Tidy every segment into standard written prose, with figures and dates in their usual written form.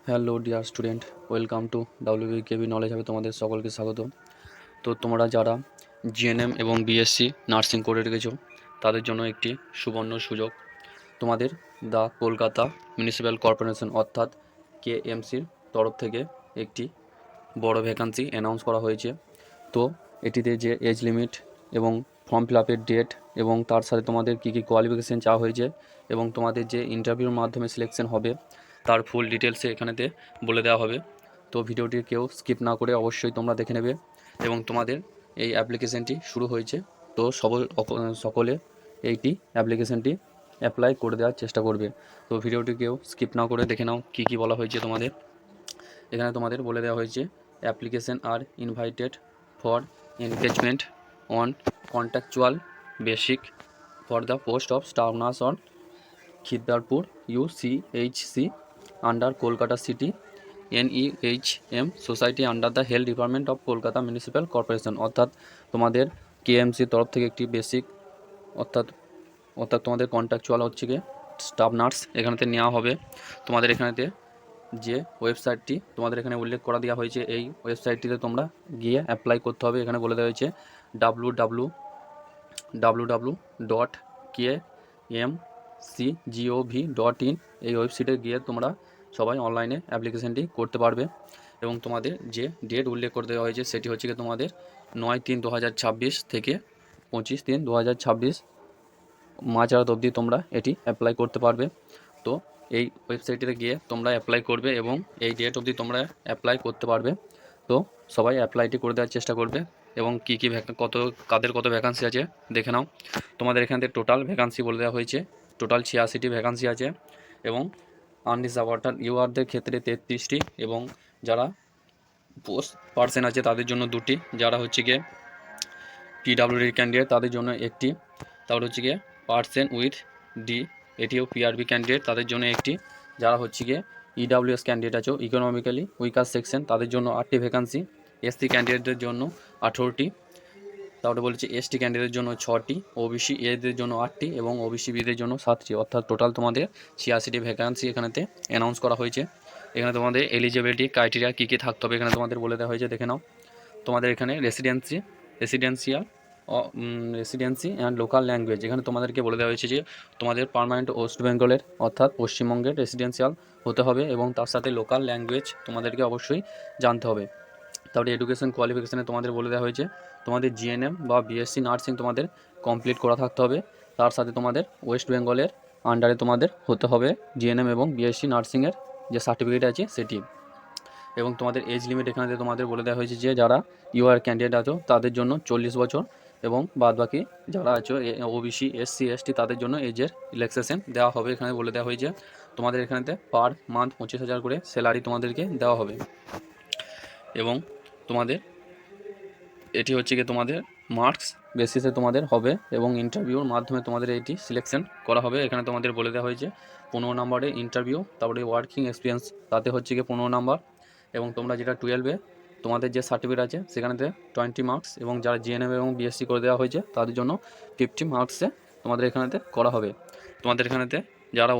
Hello dear student, welcome to WBKB knowledge হবে তোমাদের সকলকে স্বাগত। তো তোমরা যারা জিএনএম এবং বিএসসি নার্সিং করে রেখেছো তাদের জন্য একটি সুবর্ণ সুযোগ। তোমাদের দ্য কলকাতা মিউনিসিপ্যাল কর্পোরেশন অর্থাৎ KMCর তরফ থেকে একটি বড় ভ্যাকান্সি অ্যানাউন্স করা হয়েছে। তো এটিতে যে এজ লিমিট এবং ফর্ম ফিল আপের ডেট এবং তার সাথে তোমাদের কী কী কোয়ালিফিকেশান চাওয়া হয়েছে এবং তোমাদের যে ইন্টারভিউর মাধ্যমে সিলেকশন হবে তার ফুল ডিটেলসে এখানেতে বলে দেওয়া হবে। তো ভিডিওটি কেউ স্কিপ না করে অবশ্যই তোমরা দেখে নেবে এবং তোমাদের এই অ্যাপ্লিকেশানটি শুরু হয়েছে। তো সকলে এইটি অ্যাপ্লিকেশানটি অ্যাপ্লাই করে দেওয়ার চেষ্টা করবে। তো ভিডিওটি কেউ স্কিপ না করে দেখে নাও কী কী বলা হয়েছে তোমাদের। এখানে তোমাদের বলে দেওয়া হয়েছে application are invited for engagement on contractual basis for the post of staff nurse on Khidirpur UCHC under Kolkata city NEHM society under the health department of Kolkata municipal corporation. অর্থাৎ তোমাদের KMCর তরফ থেকে একটি বেসিক অর্থাৎ অর্থাৎ তোমাদের কন্ট্রাকচুয়াল হচ্ছে গিয়ে স্টাফ নার্স এখানেতে নেওয়া হবে। তোমাদের এখানেতে যে ওয়েবসাইটটি তোমাদের এখানে উল্লেখ করা দেওয়া হয়েছে, এই ওয়েবসাইটটিতে তোমরা গিয়ে অ্যাপ্লাই করতে হবে। এখানে বলে দেওয়া হয়েছে www.kmcgov.in। এই ওয়েবসাইটে গিয়ে তোমরা সবাই অনলাইনে অ্যাপ্লিকেশানটি করতে পারবে এবং তোমাদের যে ডেট উল্লেখ করে দেওয়া হয়েছে সেটি হচ্ছে গিয়ে তোমাদের 9/3/2026 থেকে 25/3/2026 মাঝরাত অবধি তোমরা এটি অ্যাপ্লাই করতে পারবে। তো এই ওয়েবসাইটটিতে গিয়ে তোমরা অ্যাপ্লাই করবে এবং এই ডেট অবধি তোমরা অ্যাপ্লাই করতে পারবে। তো সবাই অ্যাপ্লাইটি করে দেওয়ার চেষ্টা করবে এবং কী কী কাদের কত ভ্যাকান্সি আছে দেখে নাও। তোমাদের এখান থেকে টোটাল ভ্যাকান্সি বলে দেওয়া হয়েছে, টোটাল 86টি ভ্যাকান্সি আছে এবং আনরিজার্ভ অর্থাৎ ইউআরদের ক্ষেত্রে 33টি এবং যারা পোস্ট পার্সন আছে তাদের জন্য 2টি, যারা হচ্ছে গিয়ে PWD ক্যান্ডিডেট তাদের জন্য 1টি, তারপর হচ্ছে গিয়ে পার্সন উইথ ডি এটিও PRB ক্যান্ডিডেট তাদের জন্য 1টি, যারা হচ্ছে গিয়ে EWS ক্যান্ডিডেট আছে ইকোনমিক্যালি উইকার সেকশন তাদের জন্য 8টি ভ্যাকান্সি, SC ক্যান্ডিডেটদের জন্য 18টি, তারপরে বলেছে ST ক্যান্ডিডেটের জন্য 6টি, OBC এদের জন্য 8টি এবং OBC বিদের জন্য 7টি। অর্থাৎ টোটাল তোমাদের 86টি ভ্যাকান্সি এখানেতে অ্যানাউন্স করা হয়েছে। এখানে তোমাদের এলিজিবিলিটি ক্রাইটেরিয়া কী কী থাকতে হবে এখানে তোমাদের বলে দেওয়া হয়েছে, দেখে নাও। তোমাদের এখানে রেসিডেন্সি অ্যান্ড লোকাল ল্যাঙ্গুয়েজ এখানে তোমাদেরকে বলে দেওয়া হয়েছে যে তোমাদের পার্মানেন্ট ওয়েস্ট বেঙ্গলের অর্থাৎ পশ্চিমবঙ্গের রেসিডেন্সিয়াল হতে হবে এবং তার সাথে লোকাল ল্যাঙ্গুয়েজ তোমাদেরকে অবশ্যই জানতে হবে। তারপরে এডুকেশন কোয়ালিফিকেশানে তোমাদের বলে দেওয়া হয়েছে তোমাদের GNM বা BSc নার্সিং তোমাদের কমপ্লিট করা থাকতে হবে, তার সাথে তোমাদের ওয়েস্ট বেঙ্গলের আন্ডারে তোমাদের হতে হবে GNM এবং BSc নার্সিংয়ের যে সার্টিফিকেট আছে সেটি। এবং তোমাদের এজ লিমিট এখানে তোমাদের বলে দেওয়া হয়েছে যে যারা UR ক্যান্ডিডেট আছো তাদের জন্য 40 বছর এবং বাদবাকি যারা আছো OBC SC ST তাদের জন্য এজের রিল্যাক্সেশন দেওয়া হবে। এখানে বলে দেওয়া হয়েছে তোমাদের এখানেতে পার মান্থ 25,000 করে স্যালারি তোমাদেরকে দেওয়া হবে এবং তোমাদের এটি হচ্ছে গিয়ে তোমাদের মার্কস বেসিসে তোমাদের হবে এবং ইন্টারভিউর মাধ্যমে তোমাদের এটি সিলেকশন করা হবে। এখানে তোমাদের বলে দেওয়া হয়েছে 15 নম্বরে ইন্টারভিউ, তারপরে ওয়ার্কিং এক্সপিরিয়েন্স তাতে হচ্ছে গিয়ে 15 নাম্বার এবং তোমরা যেটা 12-এ তোমাদের যে সার্টিফিকেট আছে সেখানেতে 20 মার্কস এবং যারা GNM এবং BSc করে দেওয়া হয়েছে তাদের জন্য 50 মার্কসে তোমাদের এখানেতে করা হবে। তোমাদের এখানেতে যারা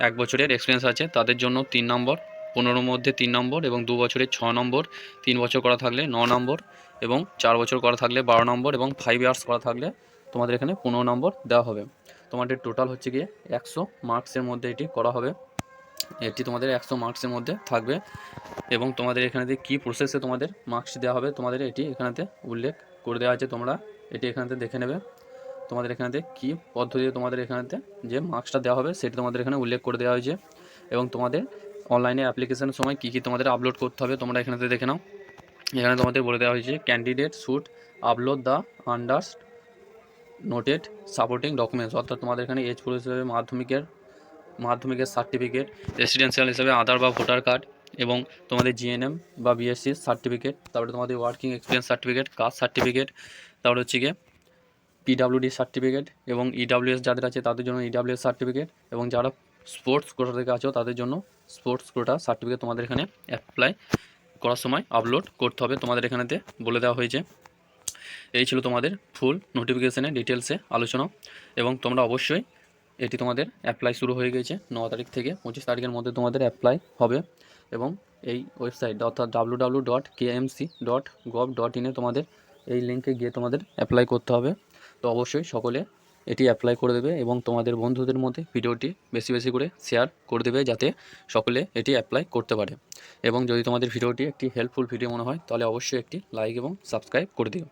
1 বছরের এক্সপিরিয়েন্স আছে তাদের জন্য 3 নম্বর, 15 মধ্যে 3 নম্বর এবং 2 বছরের 6 নম্বর, 3 বছর করা থাকলে 9 নম্বর এবং 4 বছর করা থাকলে 12 নম্বর এবং 5 ইয়ার্স করা থাকলে তোমাদের এখানে 15 নম্বর দেওয়া হবে। তোমাদের টোটাল হচ্ছে গিয়ে 100 মার্কসের মধ্যে এটি করা হবে, এটি তোমাদের 100 মার্কসের মধ্যে থাকবে এবং তোমাদের এখানে কী প্রসেসে তোমাদের মার্কস দেওয়া হবে তোমাদের এটি এখানেতে উল্লেখ করে দেওয়া আছে, তোমরা এটি এখানেতে দেখে নেবে। তোমাদের এখানেতে কী পদ্ধতিতে তোমাদের এখানেতে যে মার্কসটা দেওয়া হবে সেটি তোমাদের এখানে উল্লেখ করে দেওয়া হয়েছে এবং তোমাদের অনলাইনে অ্যাপ্লিকেশনের সময় কী কী তোমাদের আপলোড করতে হবে তোমরা এখানেতে দেখে নাও। এখানে তোমাদের বলে দেওয়া হয়েছে candidate should upload the under noted supporting documents. অর্থাৎ তোমাদের এখানে এজ প্রুফ হিসেবে মাধ্যমিকের সার্টিফিকেট, রেসিডেন্সিয়াল হিসেবে আধার বা ভোটার কার্ড এবং তোমাদের GNM বা BSc সার্টিফিকেট, তারপরে তোমাদের working experience certificate, caste certificate, তারপরে হচ্ছে গিয়ে PWD সার্টিফিকেট এবং EWS যাদের আছে তাদের জন্য EWS সার্টিফিকেট এবং যারা স্পোর্টস কোটা থেকে আছো তাদের জন্য স্পোর্টস কোটা সার্টিফিকেট তোমাদের এখানে অ্যাপ্লাই করার সময় আপলোড করতে হবে, তোমাদের এখানেতে বলে দেওয়া হয়েছে। এই ছিল তোমাদের ফুল নোটিফিকেশানের ডিটেলসে আলোচনা এবং তোমরা অবশ্যই এটি তোমাদের অ্যাপ্লাই শুরু হয়ে গেছে 9 তারিখ থেকে 25 তারিখের মধ্যে তোমাদের অ্যাপ্লাই হবে। এবং এই ওয়েবসাইট অর্থাৎ www.kmc.gov.in তোমাদের এই লিঙ্কে গিয়ে তোমাদের অ্যাপ্লাই করতে হবে। তো অবশ্যই সকলে এটি অ্যাপ্লাই করে দেবে এবং তোমাদের বন্ধুদের মধ্যে ভিডিওটি বেশি বেশি করে শেয়ার করে দেবে, যাতে সকলে এটি অ্যাপ্লাই করতে পারে। এবং যদি তোমাদের ভিডিওটি একটি হেল্পফুল ভিডিও মনে হয় তাহলে অবশ্যই একটি লাইক এবং সাবস্ক্রাইব করে দিও।